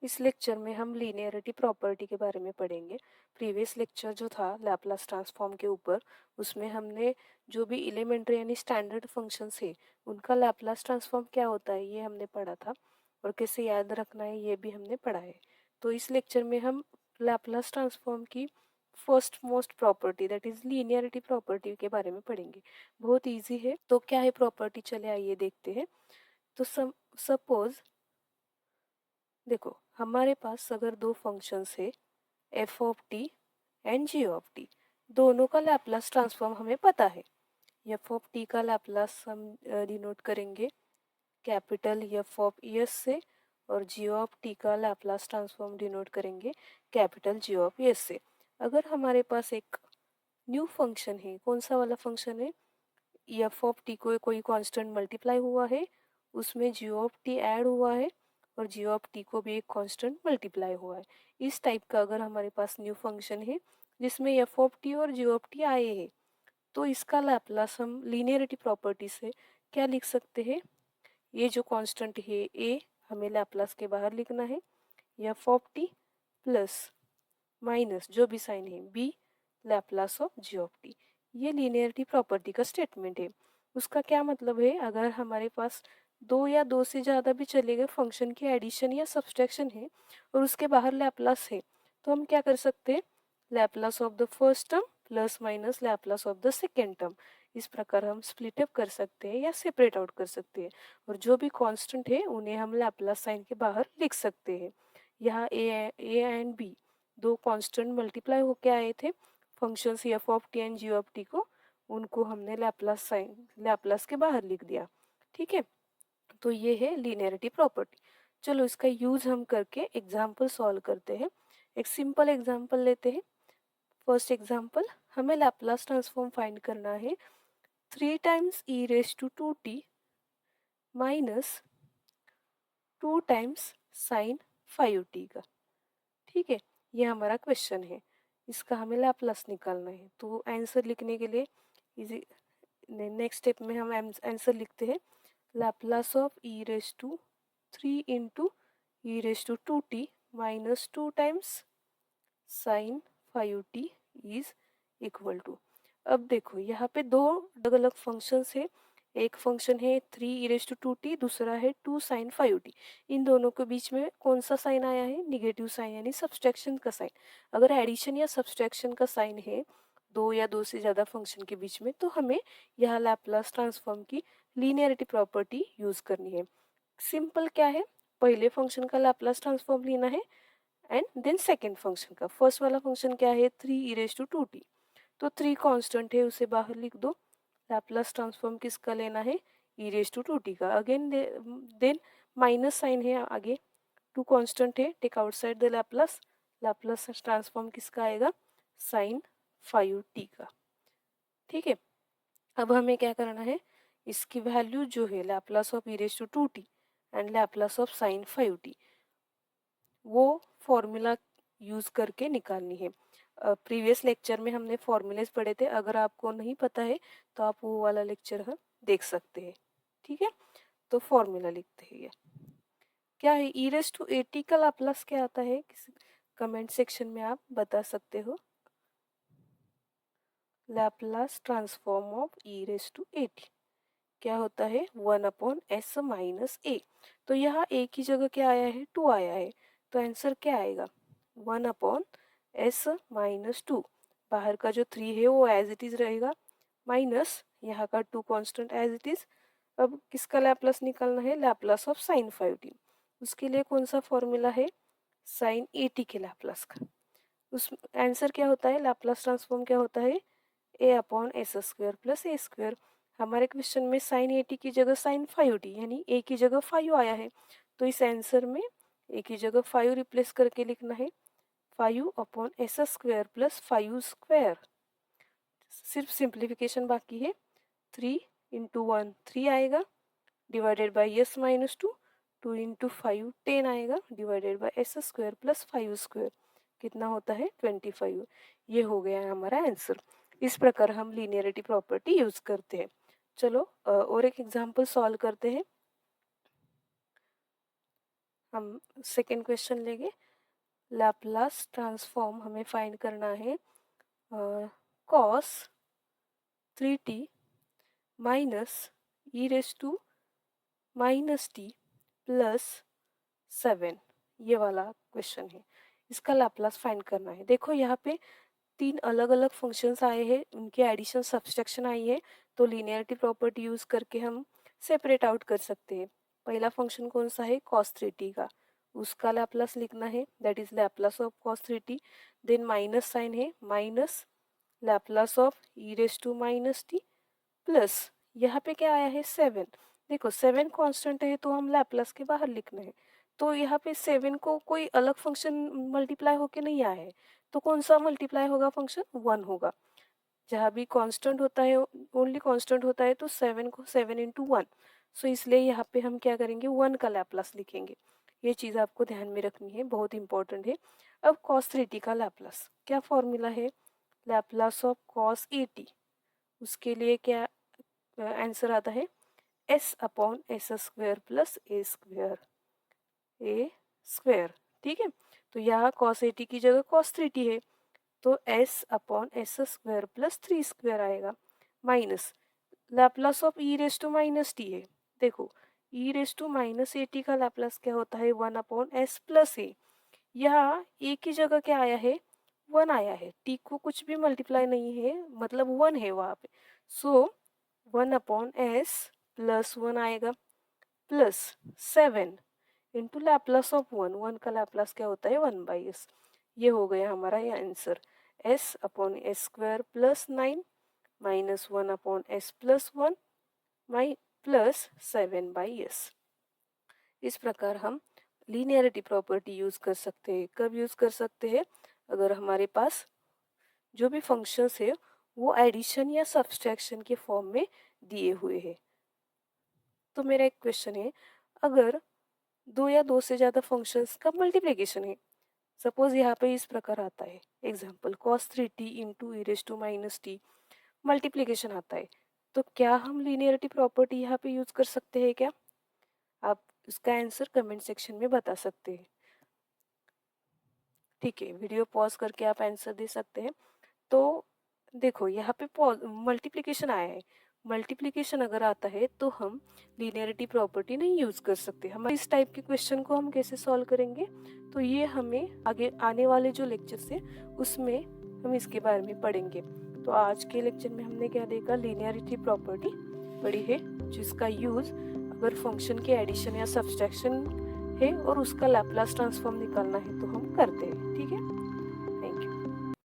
इस लेक्चर में हम लीनियरिटी प्रॉपर्टी के बारे में पढ़ेंगे। प्रीवियस लेक्चर जो था लैप्लास ट्रांसफॉर्म के ऊपर, उसमें हमने जो भी एलिमेंट्री यानी स्टैंडर्ड फंक्शंस है उनका लैप्लास ट्रांसफॉर्म क्या होता है ये हमने पढ़ा था, और कैसे याद रखना है ये भी हमने पढ़ा है। तो इस लेक्चर में हम लैप्लास ट्रांसफॉर्म की first most property that is linearity property के बारे में पढ़ेंगे। बहुत ईजी है। तो क्या है प्रॉपर्टी, चले आइए देखते हैं। तो सपोज देखो, हमारे पास अगर दो फंक्शंस है f of t and g of t, दोनों का लैप्लास ट्रांसफॉर्म हमें पता है। एफ ऑफ टी का लैप्लास हम डिनोट करेंगे कैपिटल एफ ऑफ एस से, और जी ऑफ टी का लैप्लास ट्रांसफॉर्म डिनोट करेंगे कैपिटल जी ऑफ एस से। अगर हमारे पास एक न्यू फंक्शन है, कौन सा वाला फंक्शन है, एफ ऑफ टी को कोई कांस्टेंट मल्टीप्लाई हुआ है, उसमें जी ऑफ टी ऐड हुआ है, और जी ऑफ टी को भी एक कांस्टेंट मल्टीप्लाई हुआ है। इस टाइप का अगर हमारे पास न्यू फंक्शन है जिसमें एफ ऑफ टी और जी ऑफ टी आए हैं, तो इसका लैप्लास हम लीनियरिटी प्रॉपर्टी से क्या लिख सकते हैं। ये जो कांस्टेंट है ए, हमें लैप्लास के बाहर लिखना है, f of t plus minus जो भी साइन है b Laplace of g of t. ये लीनियरिटी प्रॉपर्टी का स्टेटमेंट है। उसका क्या मतलब है, अगर हमारे पास दो या दो से ज़्यादा भी चलेगा फंक्शन की एडिशन या सब्सट्रैक्शन है और उसके बाहर लैप्लास है, तो हम क्या कर सकते हैं, Laplace of the first term plus minus Laplace of the second term, इस प्रकार हम स्प्लिट अप कर सकते हैं या सेपरेट आउट कर सकते हैं। और जो भी कांस्टेंट है उन्हें हम लैप्लास साइन के बाहर लिख सकते हैं। यहाँ ए एंड बी दो कांस्टेंट मल्टीप्लाई होके आए थे functions f of t and g of t को, उनको हमने लैप्लास साइन लैप्लास के बाहर लिख दिया। ठीक है, तो ये है लीनियरिटी प्रॉपर्टी। चलो इसका यूज हम करके एग्जाम्पल सॉल्व करते हैं। एक सिंपल एग्जाम्पल लेते हैं। फर्स्ट एग्जाम्पल, हमें लैप्लास ट्रांसफॉर्म फाइंड करना है 3 times e raise to 2t minus 2 times sine 5t का। ठीक है, ये हमारा क्वेश्चन है, इसका हमें लैप्लास निकालना है। तो आंसर लिखने के लिए इजी नेक्स्ट स्टेप में हम आंसर लिखते हैं, Laplace of e raise to 3 into e raise to 2t minus 2 times sine 5t is equal to. अब देखो यहाँ पे दो अलग अलग फंक्शंस है, एक फंक्शन है 3 ई रेज टू 2t, दूसरा है 2 साइन 5t। इन दोनों के बीच में कौन सा साइन आया है, निगेटिव साइन यानी सब्सट्रैक्शन का साइन। अगर एडिशन या सब्सट्रैक्शन का साइन है दो या दो से ज़्यादा फंक्शन के बीच में, तो हमें यहाँ लैप्लास ट्रांसफॉर्म की लीनियरिटी प्रॉपर्टी यूज़ करनी है। सिंपल क्या है, पहले फंक्शन का लैप्लास ट्रांसफॉर्म लेना है एंड देन सेकेंड फंक्शन का। फर्स्ट वाला फंक्शन क्या है, 3 ई रेज टू 2t, तो 3 कांस्टेंट है उसे बाहर लिख दो। लैप्लास ट्रांसफॉर्म किसका लेना है, ई रेज टू 2t का। अगेन देन माइनस साइन है आगे, 2 कांस्टेंट है, take outside the Laplace. Laplace transform किसका आएगा, साइन 5t का। ठीक है, अब हमें क्या करना है, इसकी वैल्यू जो है Laplace of e raise to 2t and Laplace of sine 5t, वो फॉर्मूला यूज़ करके निकालनी है। प्रीवियस लेक्चर में हमने फॉर्मूलेज पढ़े थे, अगर आपको नहीं पता है तो आप वो वाला लेक्चर हम देख सकते हैं। ठीक है, तो फॉर्मूला लिखते हैं। ये क्या है, ई रेज टू 80 का लाप्लास क्या आता है, किसी कमेंट सेक्शन में आप बता सकते हो। Laplace transform of e raise to 80 क्या होता है, 1/s माइनस ए। तो यहाँ ए की जगह क्या आया है, 2 आया है, तो आंसर क्या आएगा, 1/s माइनस 2। बाहर का जो 3 है वो एज इट इज़ रहेगा, माइनस यहाँ का 2 कांस्टेंट एज इट इज़। अब किसका लैप्लास निकालना है, लैप्लास ऑफ साइन 5t। उसके लिए कौन सा फॉर्मूला है, साइन 80 के लैप्लास का। उस आंसर क्या होता है, लैप्लास ट्रांसफॉर्म क्या होता है, a/s² प्लस ए स्क्वेयर। हमारे क्वेश्चन में साइन 80 की जगह साइन 5t यानी ए की जगह 5 आया है, तो इस आंसर में ए की जगह 5 रिप्लेस करके लिखना है 5/s² प्लस 5 स्क्वायर। सिर्फ सिंप्लीफिकेशन बाकी है, 3 इंटू 1 3 आएगा, divided by S minus 2, 2 into 5 10 आएगा, divided by S square plus 5 square, कितना होता है 25। ये हो गया है हमारा आंसर। इस प्रकार हम लीनियरिटी प्रॉपर्टी यूज करते हैं। चलो और एक एग्जांपल सॉल्व करते हैं। हम सेकेंड क्वेश्चन लेंगे। लैप्लास ट्रांसफॉर्म हमें फाइंड करना है cos 3t minus e raise to minus t plus 7, ये वाला क्वेश्चन है। इसका लैप्लास फाइंड करना है। देखो यहाँ पे 3 अलग अलग फंक्शंस आए हैं, उनकी एडिशन सब्सट्रैक्शन आई है, तो लीनियरिटी प्रॉपर्टी यूज करके हम सेपरेट आउट कर सकते हैं। पहला फंक्शन कौन सा है, cos 3t का, उसका लैप्लास लिखना है, that is Laplace of cos 3t। Then minus sine है, minus Laplace of e raise to minus t plus यहाँ पे क्या आया है 7। देखो 7 कांस्टेंट है तो हम लैप्लास के बाहर लिखना है, तो यहाँ पे 7 को कोई अलग फंक्शन मल्टीप्लाई होके नहीं आया है, तो कौन सा मल्टीप्लाई होगा फंक्शन, 1 होगा। जहाँ भी कांस्टेंट होता है, ओनली कांस्टेंट होता है, तो 7 को 7 इंटू 1, सो इसलिए यहाँ पे हम क्या करेंगे, 1 का लैप्लास लिखेंगे। ये चीज़ आपको ध्यान में रखनी है, बहुत इंपॉर्टेंट है। अब cos 3t का लैप्लास, क्या फॉर्मूला है, लैप्लास ऑफ cos 80, उसके लिए क्या आंसर आता है, s upon s square plus a square. ठीक है, तो यहाँ cos 80 की जगह cos 3t है, तो s upon s square plus 3 स्क्वेयर आएगा, minus Laplace of e raise to minus t है। देखो e raise to minus a t का लैप्लास क्या होता है, 1 अपॉन एस प्लस ए। यहाँ ए की जगह क्या आया है, 1 आया है, टी को कुछ भी मल्टीप्लाई नहीं है, मतलब 1 है वहाँ पे, सो 1 अपॉन एस प्लस 1 आएगा प्लस 7 इंटू लैप्लास ऑफ 1 का लैप्लास क्या होता है, 1/s। ये हो गया हमारा ये answer, s upon S square plus 9 minus 1 upon S plus 1 माइ प्लस 7/s। इस प्रकार हम लीनियरिटी प्रॉपर्टी यूज कर सकते हैं। कब यूज कर सकते हैं, अगर हमारे पास जो भी फंक्शंस है वो एडिशन या सब्सट्रैक्शन के फॉर्म में दिए हुए हैं। तो मेरा एक क्वेश्चन है, अगर 2 या 2 से ज़्यादा फंक्शंस का मल्टीप्लिकेशन है, सपोज यहाँ पे इस प्रकार आता है example, cos 3t into e raise to minus t multiplication आता है, तो क्या हम लीनियरिटी प्रॉपर्टी यहाँ पे यूज कर सकते हैं क्या, आप इसका आंसर कमेंट सेक्शन में बता सकते हैं। ठीक है, वीडियो पॉज करके आप आंसर दे सकते हैं। तो देखो यहाँ पे मल्टीप्लिकेशन आया है, मल्टीप्लिकेशन अगर आता है तो हम लीनियरिटी प्रॉपर्टी नहीं यूज कर सकते। हम इस टाइप के क्वेश्चन को हम कैसे सॉल्व करेंगे, तो ये हमें आगे आने वाले जो लेक्चर्स है उसमें हम इसके बारे में पढ़ेंगे। तो आज के लेक्चर में हमने क्या देखा, लीनियरिटी प्रॉपर्टी पढ़ी है, जिसका यूज अगर फंक्शन के एडिशन या सब्सट्रैक्शन है और उसका लैप्लास ट्रांसफॉर्म निकालना है तो हम करते हैं।